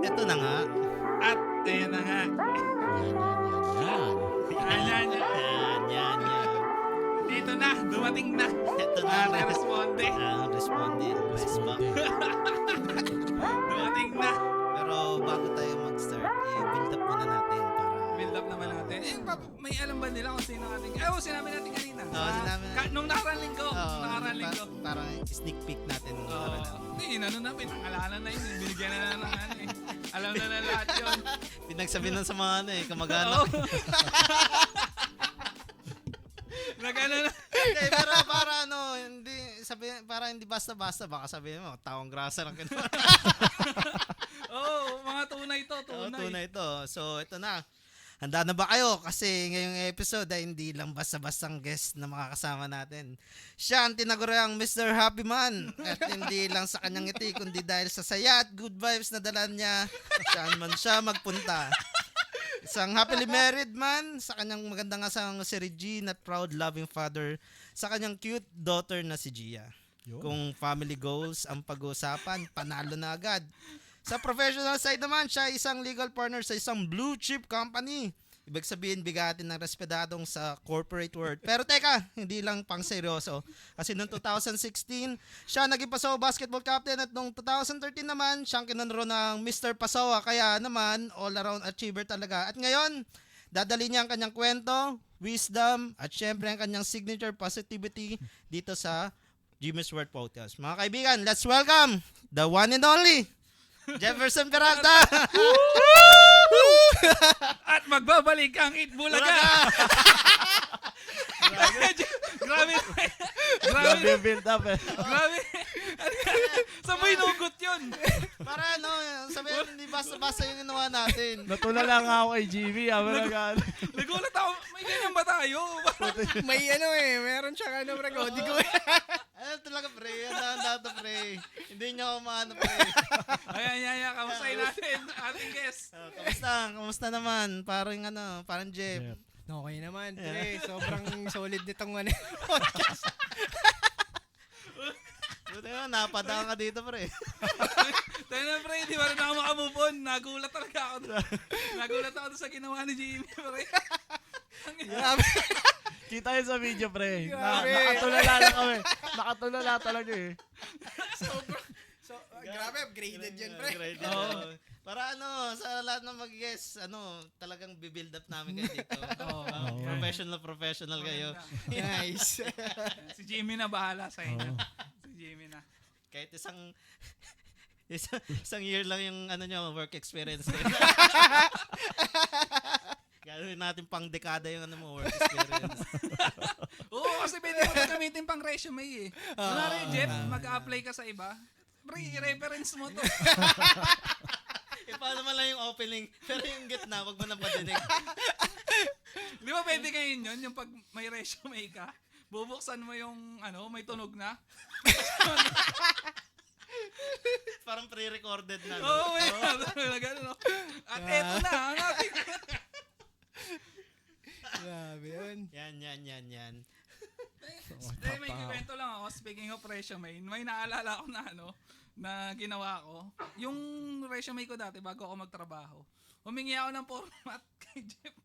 Eto na nga. At ayan na nga. Yan. Yan. Dito na, dumating na. Eto na. Responde. Responde. Dumating na. Pero bago tayo mag-start, i-build up muna natin para... Build up naman natin. May alam ba nila kung sino ating... sinabi natin kanina. sinabi natin. Nung nakaraan linggo. Parang sneak peek natin. Hindi, pinangalanan na yun. Binigyan na ng ano eh. Alam na lahat yun. Pinagsabi na sa mga kamag-anak. Nagano na. Okay, pero para hindi basta-basta, baka sabihin mo, taong grasa lang kinuha. Mga tunay to. Tunay ito. So, ito na. Handa na ba kayo? Kasi ngayong episode ay hindi lang basta-bastang guest na makakasama natin. Siya ang tinaguriang Mr. Happy Man. At hindi lang sa kanyang ngiti, kundi dahil sa saya at good vibes na dala niya, saan man siya magpunta. Isang happily married man sa kanyang magandang asawang si Regine at proud loving father sa kanyang cute daughter na si Gia. Kung family goals ang pag-uusapan, panalo na agad. Sa professional side naman, siya isang legal partner sa isang blue chip company. Ibig sabihin, bigatin ng respetadong sa corporate world. Pero teka, hindi lang pang seryoso. Kasi noong 2016, siya naging Passoa basketball captain at noong 2013 naman, siyang kinonro ng Mr. Passoa. Kaya naman, all-around achiever talaga. At ngayon, dadali niya ang kanyang kwento, wisdom, at syempre ang kanyang signature positivity dito sa Jimmy's World Podcast. Mga kaibigan, let's welcome the one and only Jefferson Peralta. At magbabalik ang Itbulaga. Grabe. Grabe build up eh. Grabe. Sabay nugot yun. Para sabihin, hindi basta-basta yung ginawa natin. Natula lang ako kay GB. Nagulat ako, may ganyan ba tayo? Meron siya pragodigo. Talaga pre, handa to pre. Hindi niya ako maano pre. Ayan, kamustahin natin ating guest. Kamusta naman? Parang Jeff. Okay naman, pre. Sobrang solid nitong podcast. Buti nga, napadaan ka dito pre. Tayo na pre, di ba rin ako makamove on. Nagulat talaga ako. Nagulat ako sa ginawa ni Jimmy pre. Grabe. Kita yun sa video, pre. Grabe. Nakatulala lang kami. Nakatulala talaga eh. Grabe, upgraded yun, pre. Para sa lahat ng mag-guess, talagang bibuild up namin kayo dito. Professional kayo. Nice. Si Jimmy na bahala sa inyo. Si Jimmy na. Kahit isang year lang yung work experience kayo. Gagawin natin pang dekada yung work experience. Oo, kasi pwede mo gamitin pang resume eh. Kunwari, Jeff, mag-apply ka sa iba, reference mo to. Paano man lang yung opening, pero yung gitna, wag mo nang padinig. Di ba pwede ngayon yun, yung pag may resume ka, bubuksan mo yung, may tunog na. Parang pre-recorded na. Oo, gano'n. At eto na, ang ating... Grabe yun. Yan. May kwento lang ako, speaking of resume, may naalala ko na ginawa ko. Yung resume ko dati bago ako magtrabaho, humingi ako ng format kay Jeff.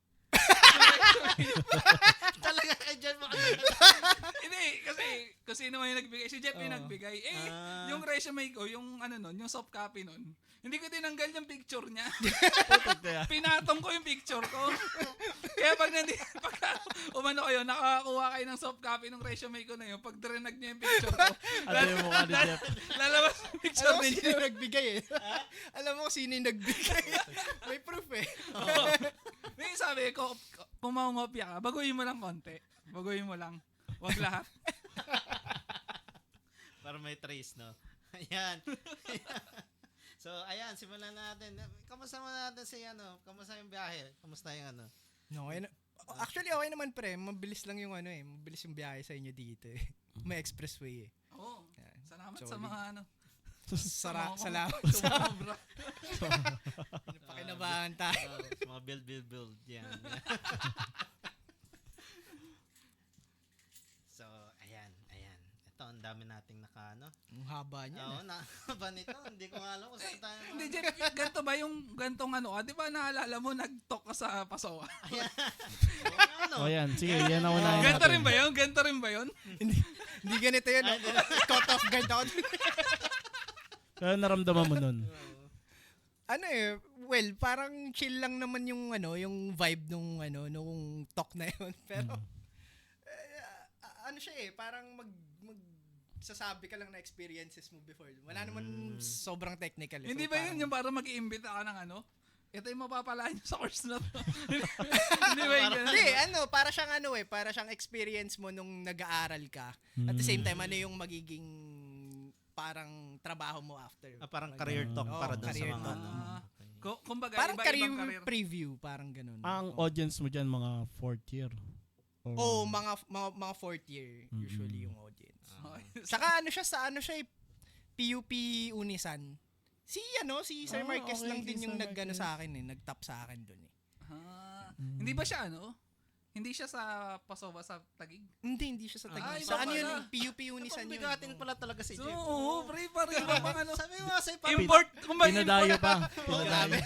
Talaga kay Jeff Hindi, kasi kung sino man yung nagbigay, si Jeff yung nagbigay. Yung resume ko, yung yung soft copy nun, hindi ko tinanggal yung picture niya. Pinatong ko yung picture ko. Kaya pag umano kayo, nakakuha kayo ng soft copy ng resume ko na yun, pag drenag niya yung picture ko, Ano yung mukha ni Jeff? lalabas yung picture Alam mo ni sino Jeff. yung nagbigay eh. Alam mo sino yung nagbigay. May proof eh. May sabi ko, kung mangungopia ka, baguhin mo lang konti. Baguhin mo lang. Wag lahat. Para may trace, no? Ayan. So, ayan, simulan natin. Kamusta mo natin kamusta yung biyahe? Kamusta yung Okay na. Actually, okay naman pre. Mabilis lang yung mabilis yung biyahe sa inyo dito eh. May expressway eh. Oo. Salamat sa Solid. mga Salamat. Sumobra. Pakinabahan tayo. Mga build. Yan. So, ayan. Ito, ang dami nating Ang haba niya. Oo, ba nito? Hindi ko nga alam kung saan tayo. Hindi, Jeff, ganito ba yung gantong di ba naalala mo, nag-talk ka sa Pasowa? O yan, sige, yan ang unahin Ganito natin. rin ba yun? Ganito rin ba yun? Hindi ganito yun. Caught off guard ako. Kaya naramdaman mo nun. Well, parang chill lang naman yung yung vibe nung talk na yun. Pero siya parang sasabi ka lang na experiences mo before. Wala naman sobrang technical. Hindi ba yun yung para mag-iimbita ka ng ito yung mapapala nyo sa course na to. Hindi ba yun? Hindi, para siyang para siyang experience mo nung nag-aaral ka. At the same time, yung magiging parang trabaho mo after. Parang career talk para doon sa career mga talk. Kumbaga, Parang iba-ibang career preview, parang ganun. Ang audience mo dyan, mga 4th year. Oo, mga 4th year usually yung audience. Okay. Saka siya PUP Unisan. Si Sir Marquez okay, lang si din Sir yung Marquez. sa akin nag-tap sa akin doon eh. Hindi ba siya Hindi siya sa Pasowa sa Taguig? Hindi siya sa Taguig. iba Sa yun, pala. PUP Unisan yun. Bigatin pala talaga si So, Jeff. oo, pre, parang ibang Sabi mo sa'yo, parang import. Kumbaga, Pinadayo import. pa. Pinadayo.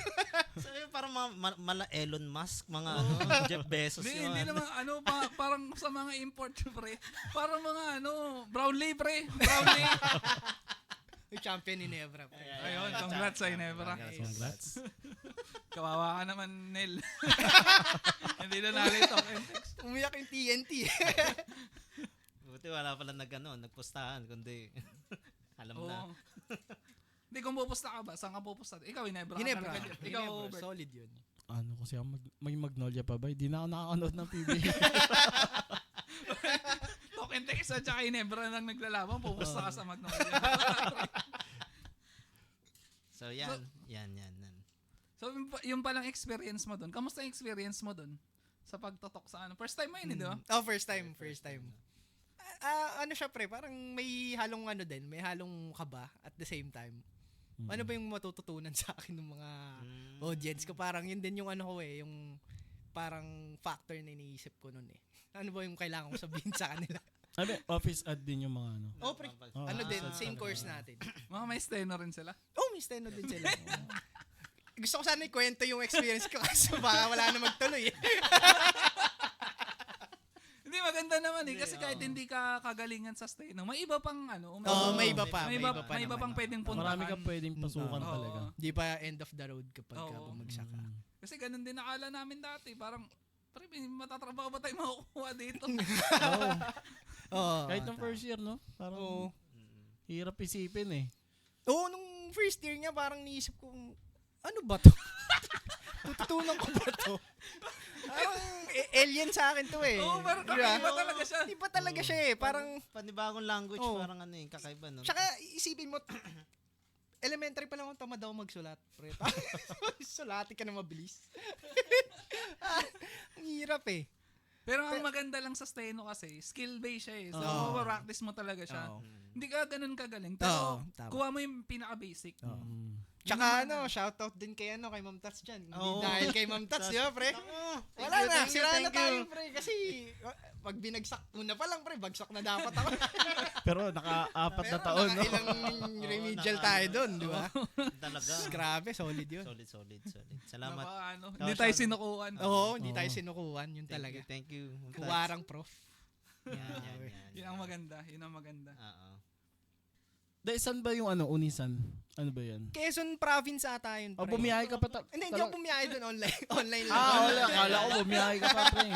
sabi mo, parang mala Elon Musk, mga Jeff Bezos yun. Hindi naman, parang sa mga import, pre. Parang mga, Brownlee, pre. Brownlee. Yung champion ni Nebra. Ayun, congrats sa Inebra. Congrats. Kawawa ka naman, Nel. Hindi na nalitok. Umiyak yung TNT. Buti wala pala nagpustahan, kundi alam na. Oo. Hindi, kung pupusta ka ba, saan ka pupusta? Ikaw, Inebra. Ginebra. Ikaw, Bert. Solid yun. Kasi may Magnolia pa ba? Hindi na ako nakakanood ng PBA. Talk and text at saka Inebra lang naglalaban, pupusta ka sa Magnolia. So yan. So, yung palang experience mo doon. Kamusta yung experience mo doon? Sa pagtotok sa First time mo yun, di ba? First time. Siya pre, parang may halong din, may halong kaba at the same time. Ano ba yung matututunan sa akin ng mga audience ko? Parang yun din yung yung parang factor na iniisip ko nun eh. Ano ba yung kailangan ko sabihin sa kanila? Office ad din yung mga Pre, Oh, din, ah, same talaga. course natin. Mga may steno rin sila. May steno din sila. Gusto ko sana ikwento yung experience ko kasi baka wala na magtuloy eh. Hindi, maganda naman eh. Kasi kahit hindi ka kagalingan sa steno, may iba pang May iba pa. May iba pang pwedeng puntahan. Marami kang pwedeng pasukan Oo. talaga. Di pa end of the road kapag ka Oo. bumagsak ka. Kasi ganun din nakala namin dati. Parang, pre, matatrabaho ba tayo makukuha dito? Kahit ng first year, no? Parang hirap isipin eh. Nung first year niya parang niisip ko, ano ba to? Tututunan ko ba to? Parang alien sa akin to eh. Oo, pero Diba? kakaiba talaga siya. Iba talaga siya eh. Parang, Panibagong language, parang kakaiba, no? tsaka isipin mo, elementary pa lang ako tamad ako magsulat. Pre. Sulati ka na mabilis. Ang hirap eh. Pero ang maganda lang sa steno kasi, skill-based siya eh. So, Oo. practice mo talaga siya. Oo. Hindi ka ganun kagaling. Pero, tama. kuha mo yung pinaka-basic. Tsaka shoutout din kay Ma'am Tats dyan. Hindi Oo. dahil kay Ma'am Tats, di ba, pre? Wala na, sira na tayo, pre. Kasi pag binagsak mo na pa lang, pre, bagsak na dapat ako. Pero naka-4 na taon, no? Ilang remedial tayo doon, di ba? Talaga. Grabe, solid yun. Solid. Salamat. Hindi tayo sinukuhan. Oo, hindi tayo sinukuhan. Yun talaga. Thank you. Kuwarang prof. Yan. Yun ang maganda. Oo. Dahil saan ba yung Unisan? Ano ba yan? Quezon province ata yun, pre. Bumiyahe ka pa Hindi ako bumiyahe doon online. Online lang. wala. Kala ko bumiyahe ka pa, pre.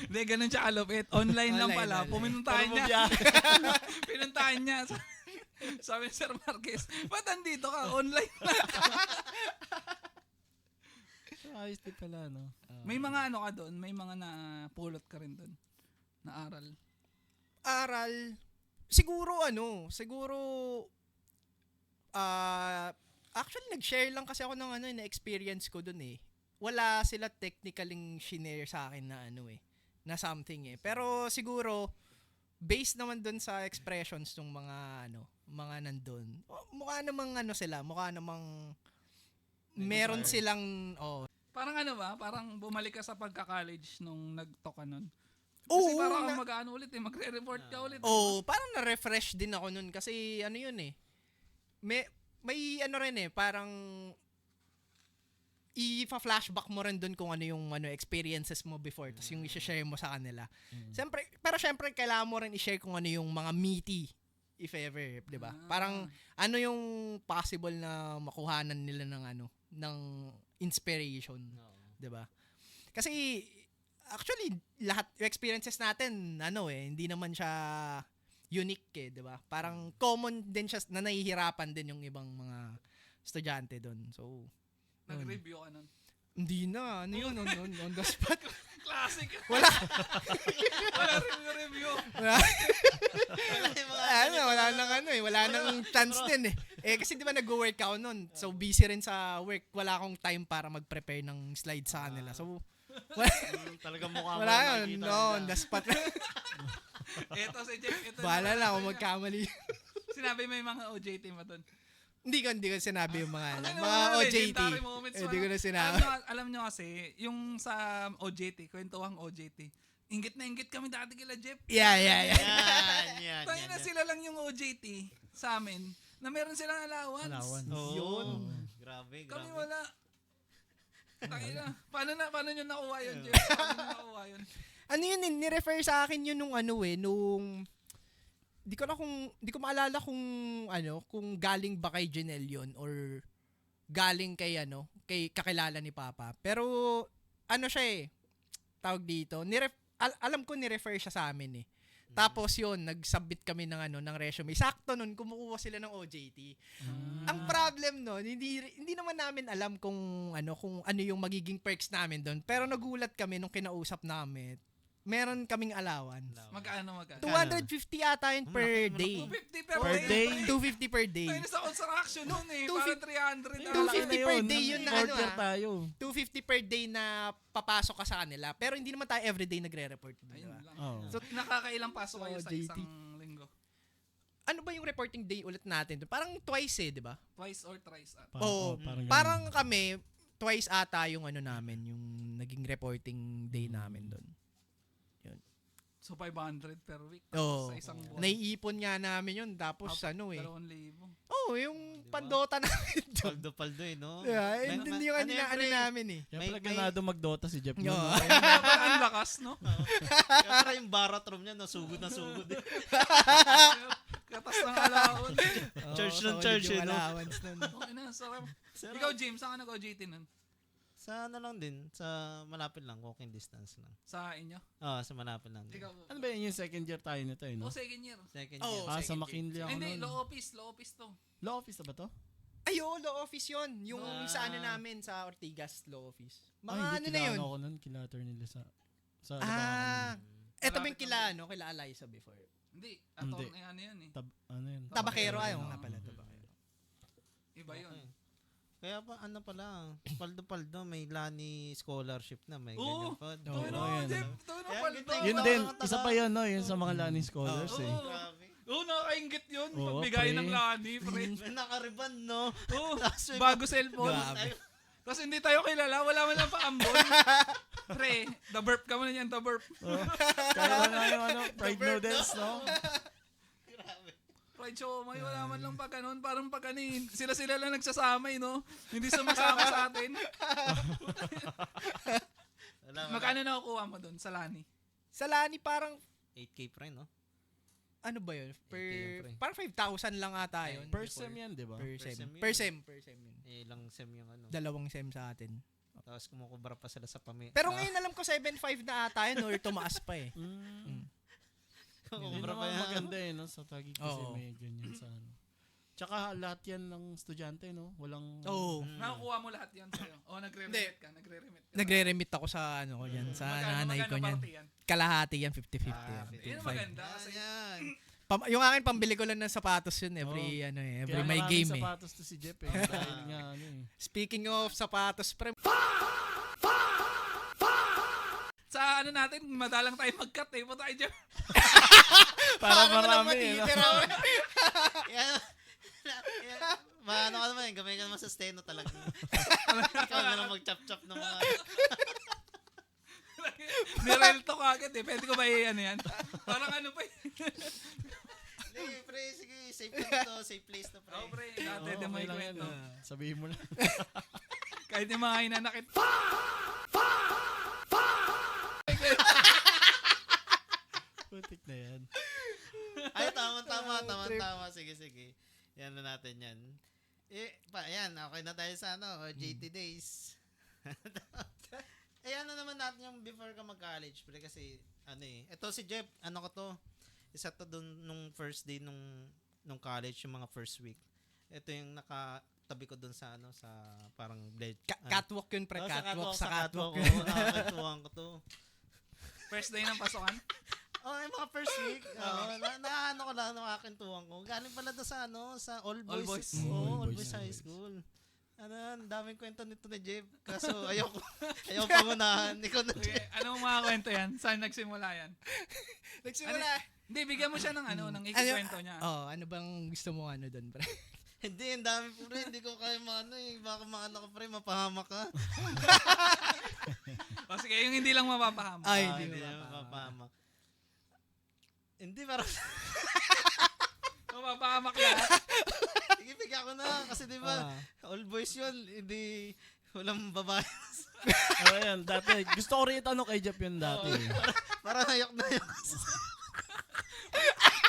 Hindi, ganun siya kalupit. Online lang Online, pala. online. Puminuntahan Pero niya. bumiyahe. Pinuntahan niya. Sabi ni Sir Marquez, ba't andito ka? Online lang. Ayos din pala, no? May mga ka doon? May mga napulot ka rin doon? Na aral? Aral. Siguro actually nag-share lang kasi ako ng na experience ko dun eh. Wala sila technically shinare sa akin na na something eh. Pero siguro based naman dun sa expressions ng mga nandun. Mukha namang mukha namang meron silang Parang Parang bumalik ka sa pagka-college nung nag-talk ka nun? Kasi Oo, parang mag-ano ulit magre-report ka ulit. parang na-refresh din ako nun kasi ano yun eh. May ano rin eh, parang i-flashback mo rin dun kung ano yung experiences mo before tapos yung i-share mo sa kanila. Siyempre kailangan mo rin i-share kung ano yung mga meaty if ever, 'di ba? Parang ano yung possible na makuhanan nila ng inspiration, 'di ba? Kasi actually lahat yung experiences natin hindi naman siya unique 'di ba? Parang common din siya na nahihirapan din yung ibang mga estudyante doon. So Nag-review ka nun. hindi na. Ano yun? On the spot. Classic. Wala. Wala review. Wala nang chance din eh. Kasi di ba nag-work ako nun. So busy rin sa work. Wala akong time para mag-prepare ng slide sa kanila. So, Talagang mukha wala yun. No, on the spot. Ito si Jeff. Bahala na ako magkamali. Sinabi mo yung mga OJT mo dun. Hindi ko sinabi yung mga OJT. Legendary moments. Hindi ko na sinabi. Alam nyo kasi, yung sa OJT, kwentuhang OJT, inggit na inggit kami dati kila Jeff. Yeah. Yan. Tayo na sila lang yung OJT sa amin, na meron silang allowance. Yun. Grabe. Kami wala. Tayo na. Paano nyo nakuha yun, Jeff? Paano nyo nakuha yun? Ano yun, ni-refer sa akin yun nung di ko maalala kung galing ba kay Janelle yun or galing kay kakilala ni Papa. Pero siya tawag dito, alam ko ni-refer siya sa amin eh. Tapos yun, nag-submit kami ng resume. Sakto nun, kumukuha sila ng OJT. Ang problem nun, hindi naman namin alam kung ano yung magiging perks namin doon. Pero nagulat kami nung kinausap namin. Meron kaming allowance. Magkano? 250 ata yun per day. 250 per Per day. day? 250 per day. Tayo na sa construction nun eh. Parang 300. 250 per day yun na Fourth year tayo. 250 per day na papasok ka sa kanila. Pero hindi naman tayo everyday nagre-report. Ayun Diba? lang. Oh. So, nakakailang pasok kayo sa JT. isang linggo? Ano ba yung reporting day ulit natin? Parang twice di ba? Twice or thrice? Parang kami, twice ata yung namin, yung naging reporting day namin doon. So, 500 per week. Oo. Sa isang buwan. Naiipon nga namin yun. Tapos 2,000. 2,000. Yung pandota namin doon. Paldo no? Yeah, hindi yung namin eh. Kaya pala ganado mag-Dota si Jeff. Yo. Ang lakas, no? Kaya yung barat room niya, sugod na sugod. Katas ng allowance. Church ng solid church, yung no? allowance nun. Okay na, sarap. Ikaw, James, saan ka nag-OJT nun? Sa lang din, sa malapit lang, walking distance lang. Sa inyo? Sa malapit lang din. Ikaw? Ano ba yun yung second year tayo nito no? Second year. Second Oh, year. Sa second McKinley ako Hindi, nun. law office to. Law office na ba to? Law office yun. Yung sa namin, sa Ortigas Law Office. Mga Hindi, na yun. ako nun. Kila attorney sa Eto ba yung kila Eliza before? Hindi, Hindi. ano yan eh. Ano yun? Tabakero, ayaw Oo. nga pala, tabakero. Iba yun. Okay. Kaya pa, pala, paldo-paldo, may Lani scholarship na, may Oo. ganyan pa. Oo, Tuno, yan. Jeff, tuno paldo. Yun din, isa pa yun, no? Yun sa mga Lani scholars eh. Oo. Grabe. Oo, nakakaingit yun. Oo, Pagbigay pre. ng lani, pre. May nakariban, no? Oo, Tapos may bago cellphone. Grabe. Tapos hindi tayo kilala, wala man lang paambon. Pre, the burp ka muna yan, the burp. Oh, kaya na yung fried noodles, no? Fried siomay, wala man lang pa ganun. Parang pa kanin. Sila lang nagsasamay, no? Hindi sumasama sa atin. Magkano nakukuha mo doon sa lani? Sa Lani parang, 8K pa rin, no? ano ba yun? Siyempre. Parang 5,000 lang ata yun. Per sem yan, di ba? Per Per sem. sem yun. Per sem. Per sem yun. Ilang sem yung 2 sem sa atin. Tapos kumukubra pa sila sa Pero ngayon alam ko 7.5 na ata yun or tumaas pa eh. Hindi kumukubra pa naman yan. maganda eh, no? Sa Taguig kasi Oo. may ganyan sa ano. Tsaka lahat yan ng estudyante, no? Walang... Oo. Nakukuha mo lahat yan sa'yo. O, nagre-remit ka. Nagre-remit ako sa ano ko yan, sa nanay ko Magkano yan. party yan? Kalahati yan, 50-50 yan. Yun ang maganda. Kasi Yan. Yung akin pambili ko lang ng sapatos yun every every may game eh. sapatos to si Jeff eh. Dahil nga ano eh. Speaking of sapatos, pre, sa ano natin, madalang tayo mag-cut eh. Punta tayo dyan. Para marami eh. No? Yan. Ano ka naman, gamay ka naman sa steno talaga. Ikaw na lang mag-chop-chop ng mga... Nirel to kagad eh. Pwede ko ba ano yan? Parang ano pa eh. Hindi, pre, sige, safe na to, safe place to, pre. Oo, pre. Dati din may okay lang yan. kwento. Sabihin mo lang. Kahit yung mga hinanakit. Putik na yan. Ay, tama. Sige. Yan na natin yan. Ayan, okay na tayo sa JT Days. Ayan na naman natin yung before ka mag-college, pre, kasi, ito si Jeff, ko to, isa to dun nung first day nung college, yung mga first week. Ito yung nakatabi ko dun sa, sa parang blade. Catwalk yun, pre. Catwalk. Sa catwalk. Oo, nakakatuwang ko to. First day ng pasukan. Yung mga first week, ko lang ng aking tuwang ko. Galing pala doon sa sa All Boys. All Boys. All Boys High School. Ang daming kwento nito ni Jeff. Kaso ayaw pamunahan. Ikaw na, Okay, Jeff. anong mga kwento yan? Saan nagsimula yan? Nagsimula. Hindi, bigyan mo siya ng ng ikikwento niya. Ano bang gusto mo doon, pre? Hindi, ang dami po rin. Hindi ko kaya baka ka pre, mapahamak ka. O sige, yung hindi lang mapapahama. Ay, Hindi na mapahamak. Hindi, parang Mapapahamak lahat. sige, bigyan ko na. Kasi di ba, all boys yun. Hindi, walang babae. Ayan, dati. Gusto ko rin itanong kay Jeff yun dati. Parang nayok na yun.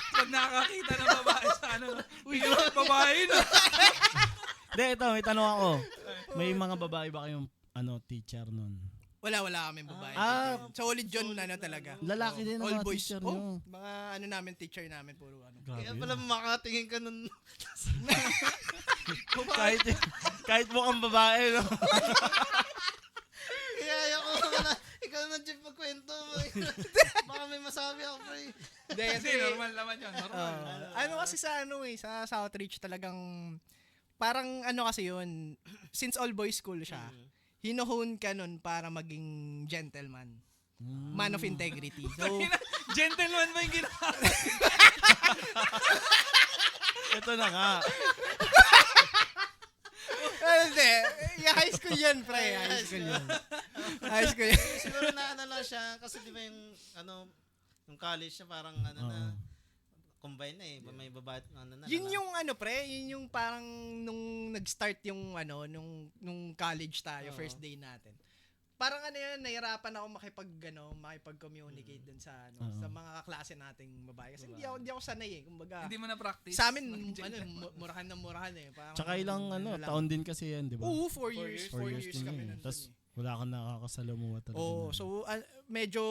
Pag nakakakita ng babae sa uy, babae na. Hindi, ito, may tanong ako. May mga babae ba kayong teacher nun? Wala kami babae. Solid John talaga. Lalaki din ang All mga boys. teacher nyo. Mga namin, teacher namin, puro Kaya Grabe pala yun. makatingin ka nun. kahit mukhang babae, no? Kaya ayoko na. Ikaw na, Jeff, magkwento mo. Baka may masabi ako, pre. Kasi normal naman yun. Normal. Kasi sa Southreach talagang, parang kasi yun, since all boys school siya, hinohone ka nun para maging gentleman. Man of integrity. So, Gentleman ba yung ginawa? Ito na nga. hindi. High school yan, pre. High school yan. High school yan. Siguro na lang siya. Kasi di ba yung college niya parang na, combine na eh. May babae na. Yun yung pre, yun yung parang nung nag-start yung nung college tayo, first day natin. Parang yun, nahirapan ako makipag-communicate dun sa sa mga kaklase nating babae kasi hindi ako sanay eh. Kumbaga, Hindi mo na practice. sa amin murahan eh. Parang, Tsaka ilang taon din kasi yan, di ba? Oo, 4 years. 4 years din kami yun. nandun Tapos eh. wala kang nakakasalamuha talaga. Oo, so medyo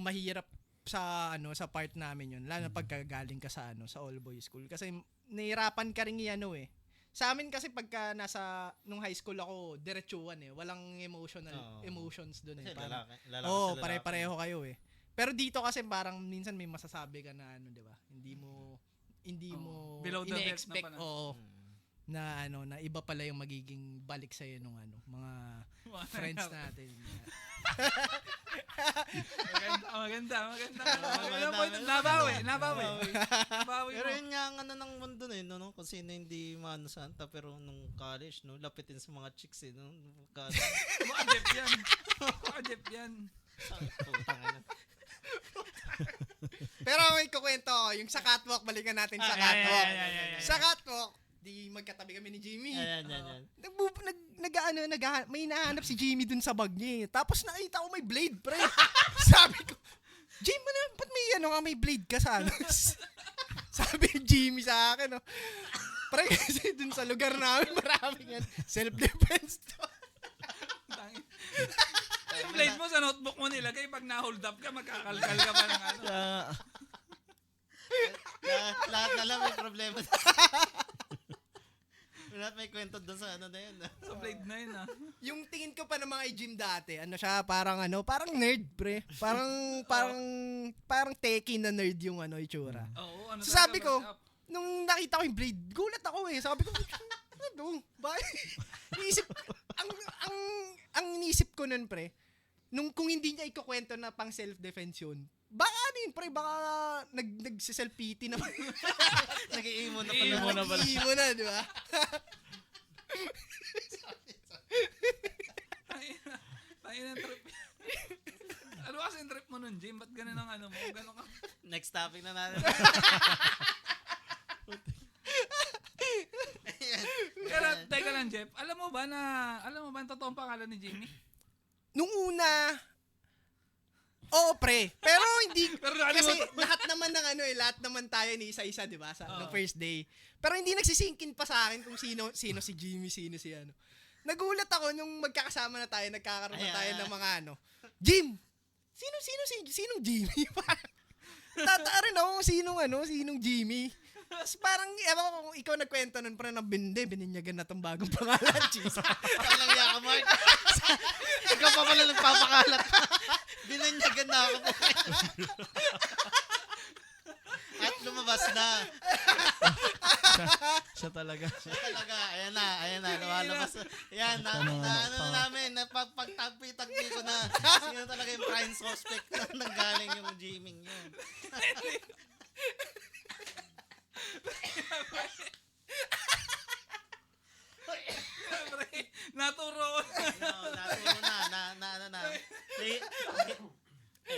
mahirap sa sa part namin yun, lalo na pagkagaling ka sa sa all boys school kasi nahirapan ka rin eh. Sa amin kasi pagka nung high school ako, diretsuhan eh. Walang emotions doon eh. Parang, pare-pareho kayo eh. Pero dito kasi parang minsan may masasabi ka na di ba? Hindi mo below the belt ine-expect na na iba pala yung magiging balik sa nung mga friends natin. Maganda. Nabawi. Pero yun nga ang ng mundo na yun, kung sino hindi maano santa, pero nung college, lapitin sa mga chicks eh, Baka Jeff yan. Putang ina. Pero may kukwento ako, yung sa catwalk, balikan natin sa catwalk. Sa catwalk, di magkatabi kami ni Jimmy. Ayan. May nahanap si Jimmy dun sa bag niya. Tapos nakita ko may blade, pre. Sabi ko, Jimmy, ba't may blade ka sa Sabi ni Jimmy sa akin, pre, kasi dun sa lugar namin, maraming self-defense to. Yung blade mo sa notebook mo nilagay, pag na-hold up ka, magkakalkal ka pa ng Lahat na lang may problema. Lahat may kwento doon sa na yun. Sa blade na yun Yung tingin ko pa ng mga gym dati, siya, parang nerd, pre. Parang techie na nerd yung itsura. Oo, So sabi ko, nung nakita ko yung blade, gulat ako eh. Sabi ko, bakit? Ang inisip ko nun, pre, kung hindi niya ikukwento na pang self-defense yun, baka pre, baka nag-self-pity naman. Nag-iimo na pala. Nag-iimo na, di ba? Tayo na trip. mo nun, Jim? Ba't ganun ang ano mo? Ganun ka. Next topic na natin. Pero, teka lang, Jeff. Alam mo ba ang totoong pangalan ni Jimmy? Nung una, oo pre, pero hindi, Pero kasi nakalimutan. lahat naman ng ano eh, lahat naman tayo ni isa-isa, di ba, sa no first day. Pero hindi nagsisinkin pa sa akin kung sino si Jimmy, sino si ano. Nagulat ako nung magkakasama na tayo, nagkakaroon na tayo ng mga ano, Jim! Sinong Jimmy? Tataarin ako kung sinong Jimmy. Tapos parang, ewan ko kung ikaw nagkwento nun, parang bininyagan na tong bagong pangalan, cheese. Walang yaka, Mark. Ikaw pa pala nagpapakalat. Binanyagan na ako. At lumabas na. Siya talaga. Talaga, ayan na, lumalabas na. Ayan, napagtagpi-tagpi ko na. Sino talaga yung prime suspect na nanggaling yung Jimmy yun. Naturo ko. Naturo na.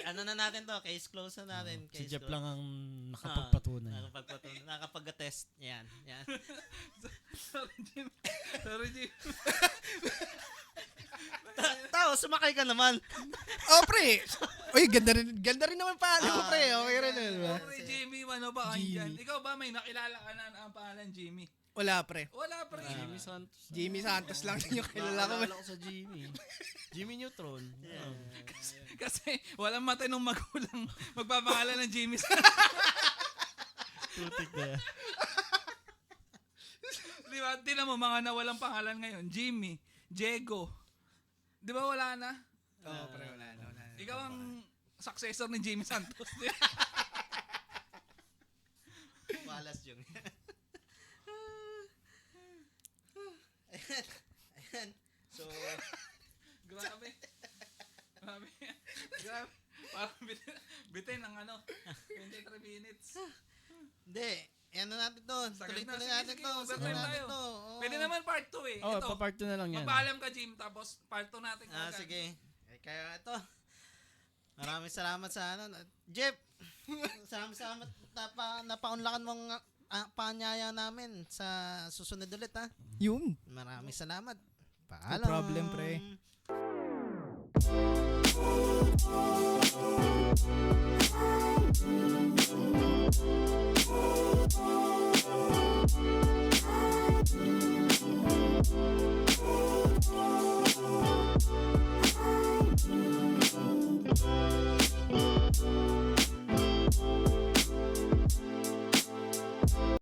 Ano na natin to? Case close na natin. Si Case Jeff close. lang ang nakapagpatunay. Nakapag-test. Yan. Sorry, Jim. Tao, sumakay ka naman. Oh, pre. Uy, ganda rin naman pa. Pre, okay rin. Diba? Sorry, Jimmy. Ano ba kayo Jimmy. dyan? Ikaw ba may nakilala ka na ang pangalan Jimmy? Wala, pre. Wala pa rin. Jimmy Santos. Jimmy Santos lang din yung kilala ko. Nakakilala ko sa Jimmy. Jimmy Neutron. Oh. Kasi walang matinong magulang magpapangalan ng Jimmy. Putik na yan. Di ba? Tingnan mo, mga nawalang pangalan ngayon. Jimmy, Diego. Di ba wala na? Oo, pre, wala na. Ikaw ang successor ni Jimmy Santos. Walas yung. Ayan. So, Grabe. Parang bitin ang 23 minutes. hindi. Yan na natin to. Tuloy-tuloy natin to. Overtime Natin tayo. to. Oo. Pwede naman part 2 eh. Oh, Ito, pa-part 2 na lang yan. magpaalam ka, Jim, tapos part 2 natin. agad. Sige. Kaya ito. Maraming salamat sa Jeff, salamat napaunlakan mong paanyaya namin sa susunod ulit ha. Yun. Maraming salamat. No Paalam. problem, pre. Thank you.